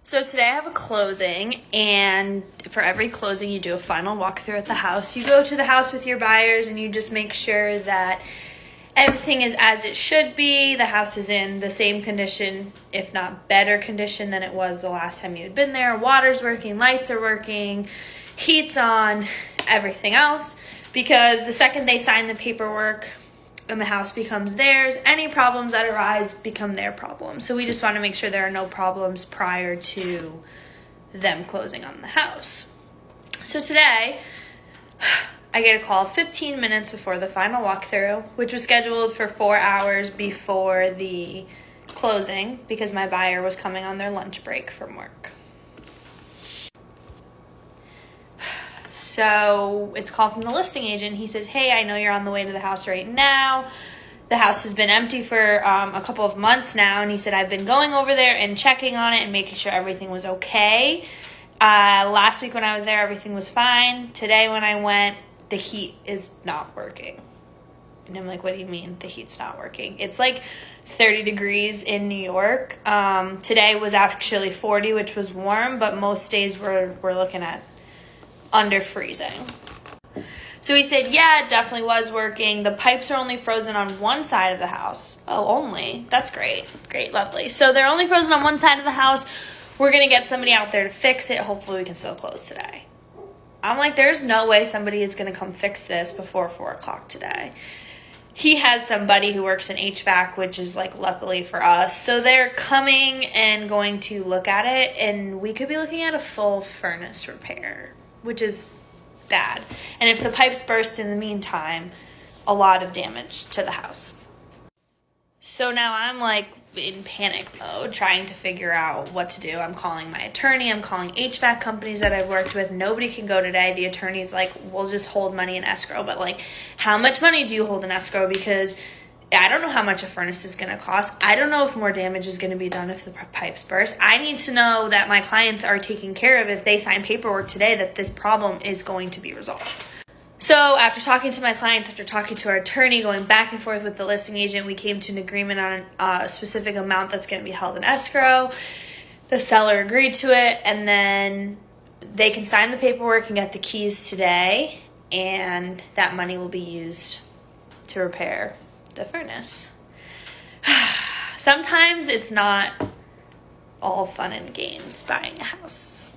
So today I have a closing, and for every closing you do a final walkthrough at the house. You go to the house with your buyers and you just make sure that everything is as it should be. The house is in the same condition, if not better condition than it was the last time you had been there. Water's working, lights are working, heat's on, everything else. Because the second they sign the paperwork and the house becomes theirs, any problems that arise become their problems. So we just want to make sure there are no problems prior to them closing on the house. So today, I get a call 15 minutes before the final walkthrough, which was scheduled for 4 hours before the closing because my buyer was coming on their lunch break from work. So it's a call from the listing agent. He says, hey, I know you're on the way to the house right now. The house has been empty for a couple of months now. And he said, I've been going over there and checking on it and making sure everything was okay. Last week when I was there, everything was fine. Today when I went, the heat is not working. And I'm like, what do you mean the heat's not working? It's like 30 degrees in New York. Today was actually 40, which was warm, but most days we're looking at under freezing. So he said, yeah, it definitely was working. The pipes are only frozen on one side of the house. Oh, only? That's great. Great, lovely. So they're only frozen on one side of the house. We're going to get somebody out there to fix it. Hopefully we can still close today. I'm like, there's no way somebody is going to come fix this before 4 o'clock today. He has somebody who works in HVAC, which is like luckily for us. So they're coming and going to look at it, and we could be looking at a full furnace repair, which is bad. And if the pipes burst in the meantime, a lot of damage to the house. So now I'm like in panic mode, trying to figure out what to do. I'm calling my attorney. I'm calling HVAC companies that I've worked with. Nobody can go today. The attorney's like, we'll just hold money in escrow. But like, how much money do you hold in escrow? Because I don't know how much a furnace is going to cost. I don't know if more damage is going to be done if the pipes burst. I need to know that my clients are taken care of if they sign paperwork today that this problem is going to be resolved. So after talking to my clients, after talking to our attorney, going back and forth with the listing agent, we came to an agreement on a specific amount that's going to be held in escrow. The seller agreed to it, and then they can sign the paperwork and get the keys today, and that money will be used to repair the furnace. Sometimes it's not all fun and games buying a house.